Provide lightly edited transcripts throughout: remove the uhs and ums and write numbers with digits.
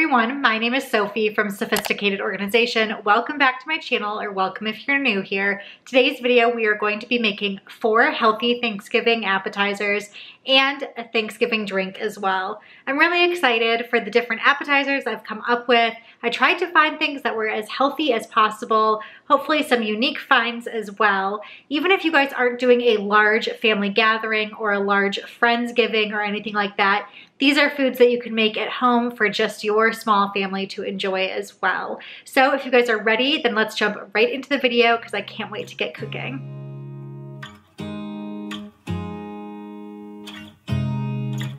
everyone, my name is Sophie from Sophisticated Organization. Welcome back to my channel, or welcome if you're new here. Today's video, we are going to be making 4 healthy Thanksgiving appetizers and a Thanksgiving drink as well. I'm really excited for the different appetizers I've come up with. I tried to find things that were as healthy as possible, hopefully some unique finds as well. Even if you guys aren't doing a large family gathering or a large Friendsgiving or anything like that, these are foods that you can make at home for just your small family to enjoy as well. So if you guys are ready, then let's jump right into the video because I can't wait to get cooking.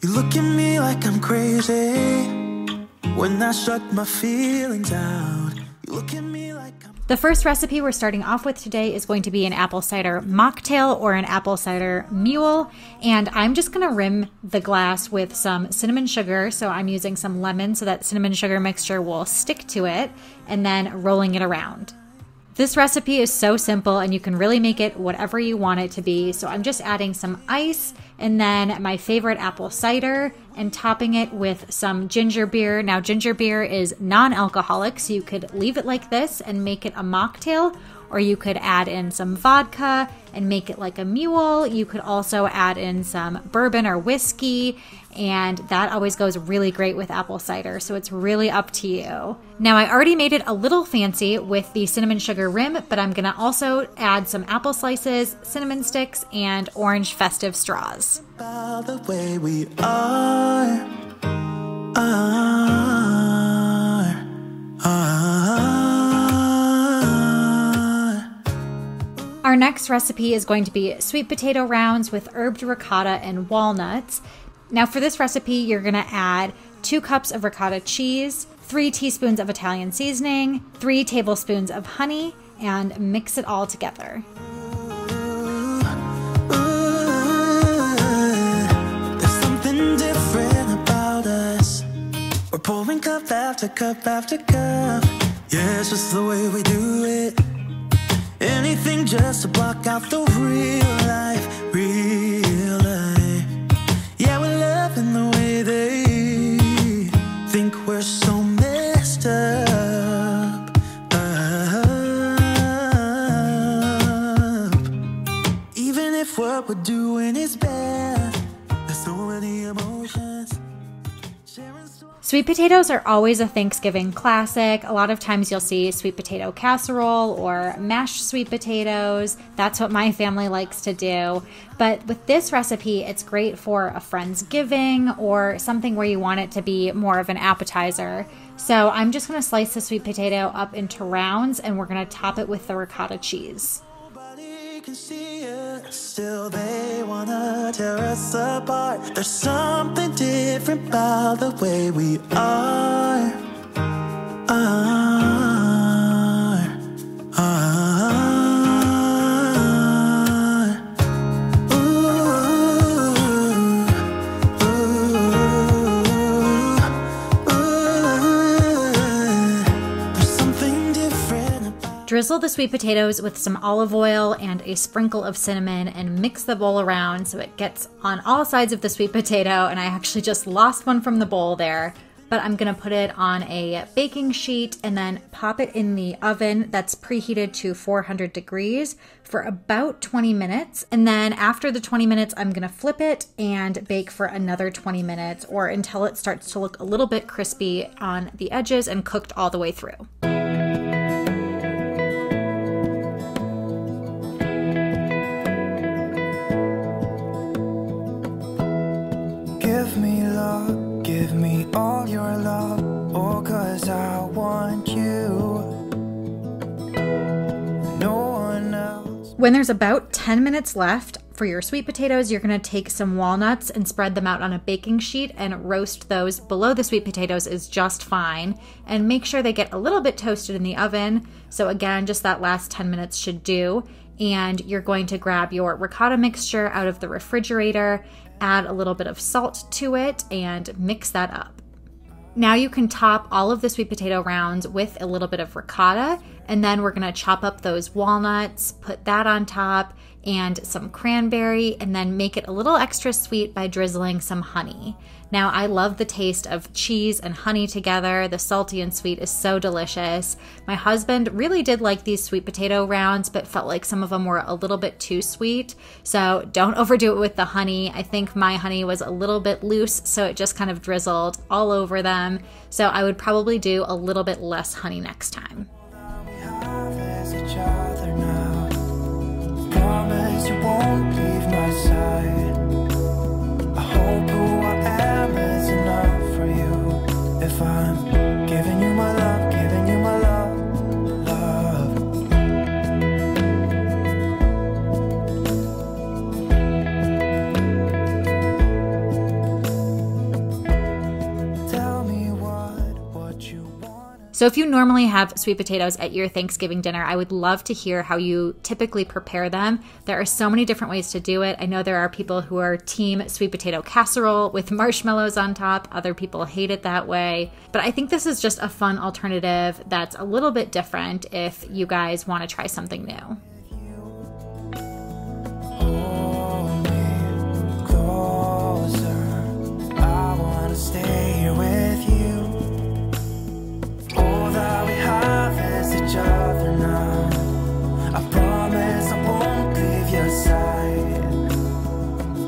You look at me like I'm crazy when I shut my feelings out. You look at me like I'm... The first recipe we're starting off with today is going to be an apple cider mocktail or an apple cider mule. And I'm just gonna rim the glass with some cinnamon sugar. So I'm using some lemon so that cinnamon sugar mixture will stick to it, and then rolling it around. This recipe is so simple and you can really make it whatever you want it to be. So I'm just adding some ice and then my favorite apple cider and topping it with some ginger beer. Now ginger beer is non-alcoholic, so you could leave it like this and make it a mocktail, or you could add in some vodka and make it like a mule. You could also add in some bourbon or whiskey, and that always goes really great with apple cider, so it's really up to you. Now I already made it a little fancy with the cinnamon sugar rim, but I'm gonna also add some apple slices, cinnamon sticks, and orange festive straws. By the way we are. Our next recipe is going to be sweet potato rounds with herbed ricotta and walnuts. Now for this recipe, you're gonna add 2 cups of ricotta cheese, 3 teaspoons of Italian seasoning, 3 tablespoons of honey, and mix it all together. There's something different about us. We're pouring cup after cup after cup. Yeah, it's just the way we do it. Anything just to block out the real life, real life. Yeah, we're loving the way they think we're so messed up, Even if what we're doing is bad, there's so many emotions. Sweet potatoes are always a Thanksgiving classic. A lot of times you'll see sweet potato casserole or mashed sweet potatoes. That's what my family likes to do. But with this recipe, it's great for a Friendsgiving or something where you want it to be more of an appetizer. So I'm just gonna slice the sweet potato up into rounds and we're gonna top it with the ricotta cheese. Can see it. Still they wanna tear us apart. There's something different about the way we are. Drizzle the sweet potatoes with some olive oil and a sprinkle of cinnamon and mix the bowl around so it gets on all sides of the sweet potato, and I actually just lost one from the bowl there. But I'm gonna put it on a baking sheet and then pop it in the oven that's preheated to 400 degrees for about 20 minutes. And then after the 20 minutes, I'm gonna flip it and bake for another 20 minutes or until it starts to look a little bit crispy on the edges and cooked all the way through. Give me love, give me all your love, oh, 'cause I want you, no one else. When there's about 10 minutes left for your sweet potatoes, you're gonna take some walnuts and spread them out on a baking sheet and roast those below the sweet potatoes is just fine. And make sure they get a little bit toasted in the oven. So again, just that last 10 minutes should do. And you're going to grab your ricotta mixture out of the refrigerator, add a little bit of salt to it, and mix that up. Now you can top all of the sweet potato rounds with a little bit of ricotta, And then we're gonna chop up those walnuts, put that on top, and some cranberry, and then make it a little extra sweet by drizzling some honey. Now, I love the taste of cheese and honey together. The salty and sweet is so delicious. My husband really did like these sweet potato rounds, but felt like some of them were a little bit too sweet. So don't overdo it with the honey. I think my honey was a little bit loose, so it just kind of drizzled all over them. So I would probably do a little bit less honey next time. Promise you won't leave my side. I hope who I am is enough for you. If I'm giving you my love, giving you my love, love. Tell me what you want. So if you normally have sweet potatoes at your Thanksgiving dinner, I would love to hear how you typically prepare them. There are so many different ways to do it. I know there are people who are team sweet potato casserole with marshmallows on top. Other people hate it that way. But I think this is just a fun alternative that's a little bit different if you guys want to try something new. Hold me closer. I want to stay here with you. All that we have is each other now. I promise I won't leave your side.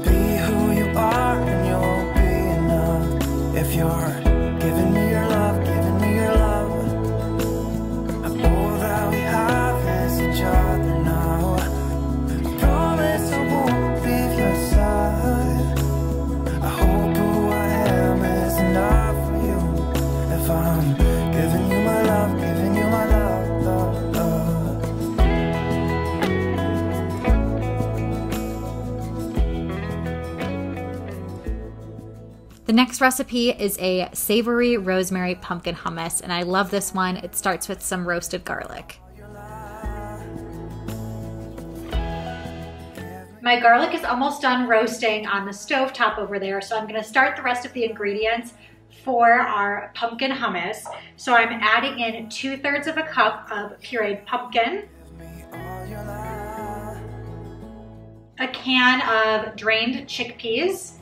Be who you are and you'll be enough. If you're giving me your love, giving me your love. All that we have is each other now. I promise I won't leave your side. I hope who I am is enough for you. If I'm giving you my love, giving you my love, love, love. The next recipe is a savory rosemary pumpkin hummus, and I love this one. It starts with some roasted garlic. My garlic is almost done roasting on the stove top over there, so I'm gonna start the rest of the ingredients for our pumpkin hummus. So I'm adding in 2/3 of a cup of pureed pumpkin, a can of drained chickpeas,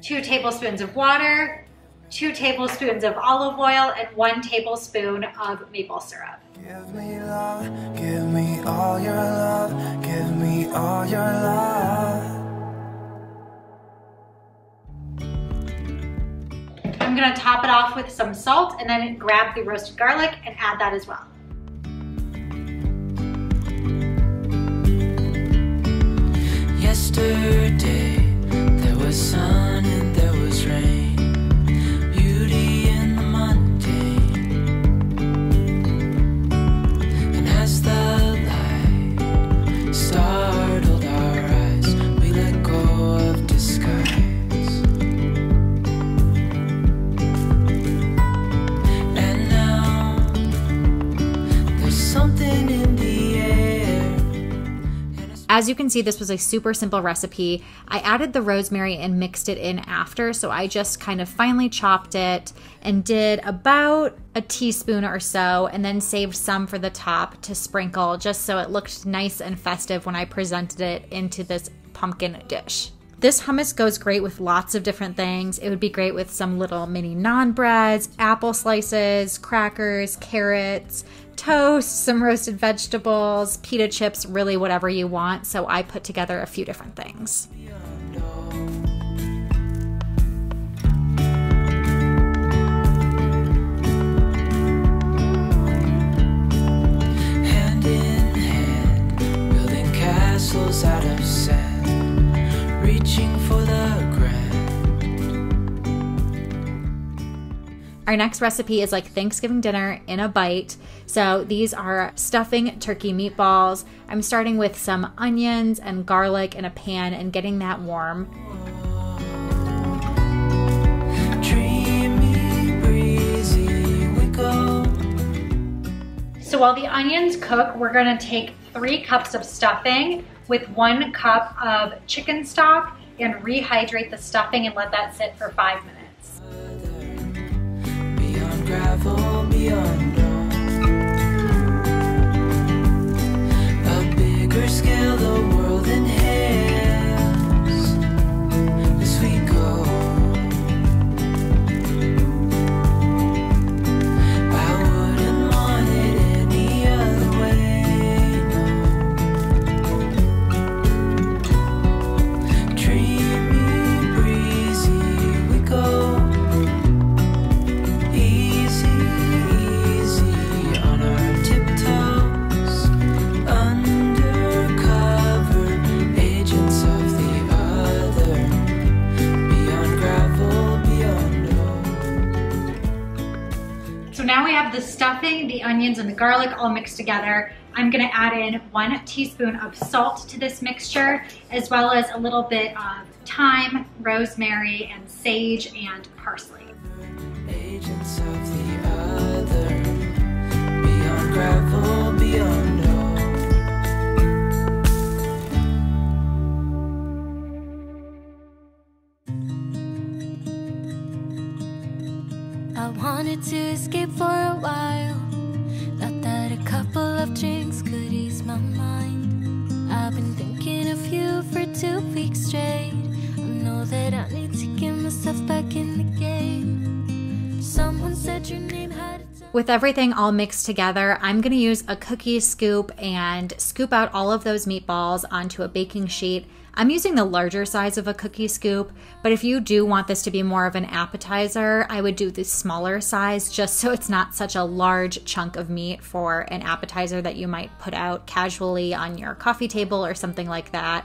2 tablespoons of water, 2 tablespoons of olive oil, and 1 tablespoon of maple syrup. Give me love, give me all your love, give me all your love. I'm gonna top it off with some salt and then grab the roasted garlic and add that as well. Yesterday there was sun and there was rain, beauty in the mundane. And as the light startled our eyes, we let go of disguise. And now there's something in the air. As you can see, this was a super simple recipe. I added the rosemary and mixed it in after, so I just kind of finely chopped it and did about a teaspoon or so, and then saved some for the top to sprinkle just so it looked nice and festive when I presented it into this pumpkin dish. This hummus goes great with lots of different things. It would be great with some little mini naan breads, apple slices, crackers, carrots, toast, some roasted vegetables, pita chips, really whatever you want. So I put together a few different things. Hand in hand, building castles out of sand, reaching for the grand. Our next recipe is like Thanksgiving dinner in a bite. So these are stuffing turkey meatballs. I'm starting with some onions and garlic in a pan and getting that warm. Dreamy, breezy, we go. So while the onions cook, we're gonna take 3 cups of stuffing with 1 cup of chicken stock and rehydrate the stuffing and let that sit for 5 minutes. Beyond gravel, beyond dawn. have the stuffing, the onions, and the garlic all mixed together, I'm gonna add in 1 teaspoon of salt to this mixture, as well as a little bit of thyme, rosemary, and sage, and parsley. Agents of the other, beyond gravel, beyond hope. I wanted to escape for a while. Thought that a couple of drinks could ease my mind. I've been thinking of you for 2 weeks straight. I know that I need to get myself back in the game. Someone said your name had a With everything all mixed together, I'm going to use a cookie scoop and scoop out all of those meatballs onto a baking sheet. I'm using the larger size of a cookie scoop, but if you do want this to be more of an appetizer, I would do the smaller size just so it's not such a large chunk of meat for an appetizer that you might put out casually on your coffee table or something like that.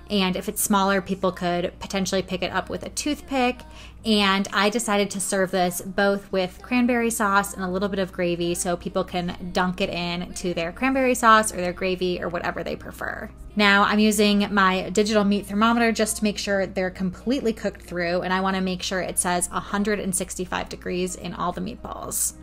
And if it's smaller, people could potentially pick it up with a toothpick. And I decided to serve this both with cranberry sauce and a little bit of gravy so people can dunk it in to their cranberry sauce or their gravy or whatever they prefer. Now I'm using my digital meat thermometer just to make sure they're completely cooked through, and I want to make sure it says 165 degrees in all the meatballs.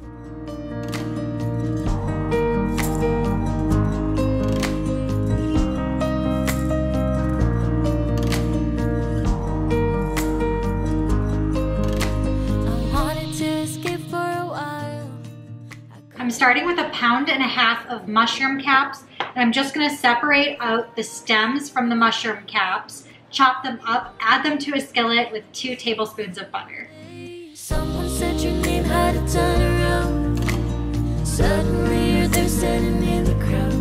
I'm starting with 1.5 pounds of mushroom caps, and I'm just gonna separate out the stems from the mushroom caps, chop them up, add them to a skillet with 2 tablespoons of butter. Someone said your name had a turn around. Suddenly you're there standing in the crowd.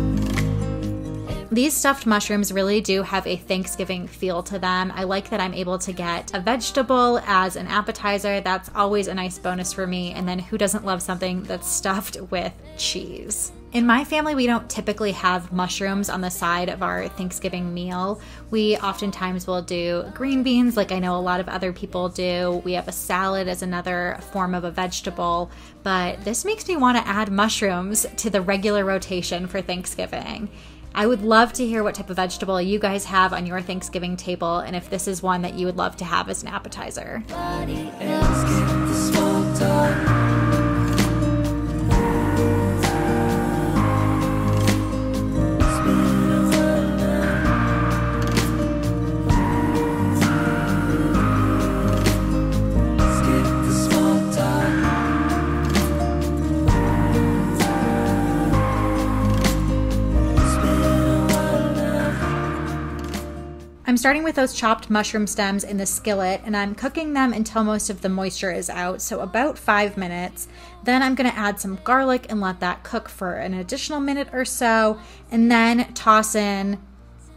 These stuffed mushrooms really do have a Thanksgiving feel to them. I like that I'm able to get a vegetable as an appetizer. That's always a nice bonus for me. And then who doesn't love something that's stuffed with cheese? In my family, we don't typically have mushrooms on the side of our Thanksgiving meal. We oftentimes will do green beans like I know a lot of other people do. We have a salad as another form of a vegetable, but this makes me want to add mushrooms to the regular rotation for Thanksgiving. I would love to hear what type of vegetable you guys have on your Thanksgiving table and if this is one that you would love to have as an appetizer. I'm starting with those chopped mushroom stems in the skillet, and I'm cooking them until most of the moisture is out, so about 5 minutes. Then I'm gonna add some garlic and let that cook for an additional minute or so, and then toss in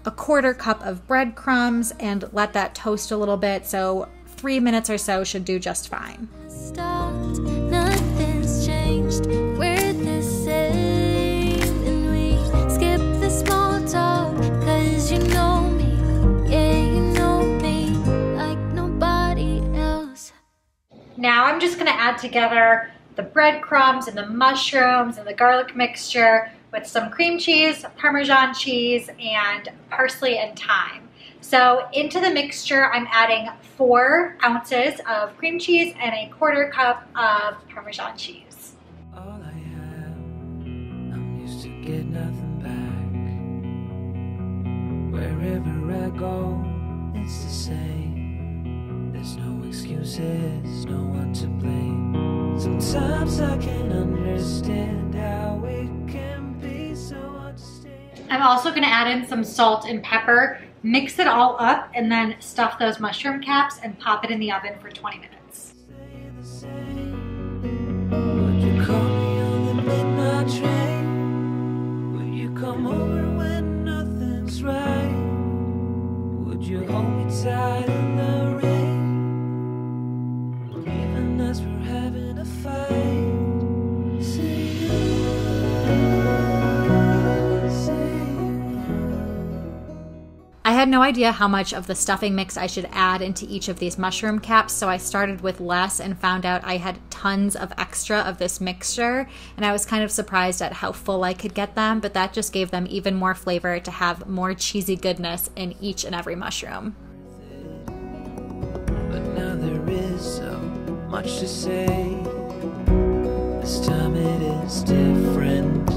1/4 cup of breadcrumbs and let that toast a little bit, so 3 minutes or so should do just fine. Stopped, nothing's changed. We're the same, and we skip the small talk, 'cause you know me. Yeah, you know me like nobody else. Now I'm just gonna add together the breadcrumbs and the mushrooms and the garlic mixture with some cream cheese, Parmesan cheese, and parsley and thyme. So into the mixture, I'm adding 4 ounces of cream cheese and 1/4 cup of Parmesan cheese. All I have, I'm used to get nothing back. Wherever I go, it's the same. There's no excuses, no one to blame. Sometimes I can understand how it can be so hard to stay. I'm also gonna add in some salt and pepper, mix it all up, and then stuff those mushroom caps and pop it in the oven for 20 minutes. Stay the same. Would you call me on the midnight train? Would you come over when nothing's right? Would you hold me tight in the rain? Even as we're having a fight, say I had no idea how much of the stuffing mix I should add into each of these mushroom caps, so I started with less and found out I had tons of extra of this mixture, and I was kind of surprised at how full I could get them, but that just gave them even more flavor to have more cheesy goodness in each and every mushroom. But now there is so much to say. This time it is different.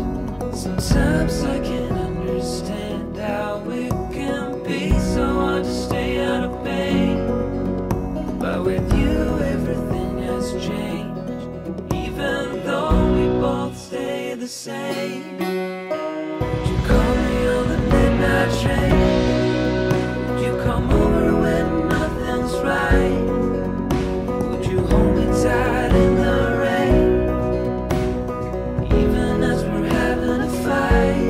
Sometimes I can't understand how it can be so hard to stay out of pain. But with you everything has changed, even though we both stay the same. Would you call me on the midnight train? Would you come over when nothing's right? Would you hold me tight in the rain, even as we're having a fight?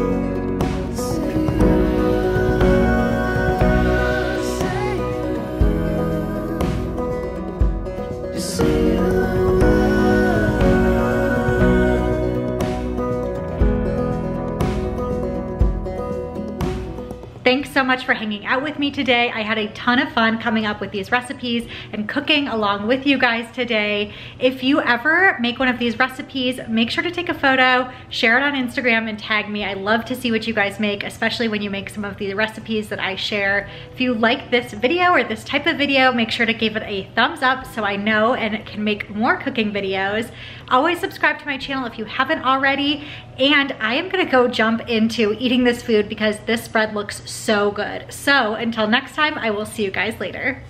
Thanks so much for hanging out with me today. I had a ton of fun coming up with these recipes and cooking along with you guys today. If you ever make one of these recipes, make sure to take a photo, share it on Instagram, and tag me. I love to see what you guys make, especially when you make some of the recipes that I share. If you like this video or this type of video, make sure to give it a thumbs up so I know and can make more cooking videos. Always subscribe to my channel if you haven't already. And I am gonna go jump into eating this food because this spread looks so good. So until next time, I will see you guys later.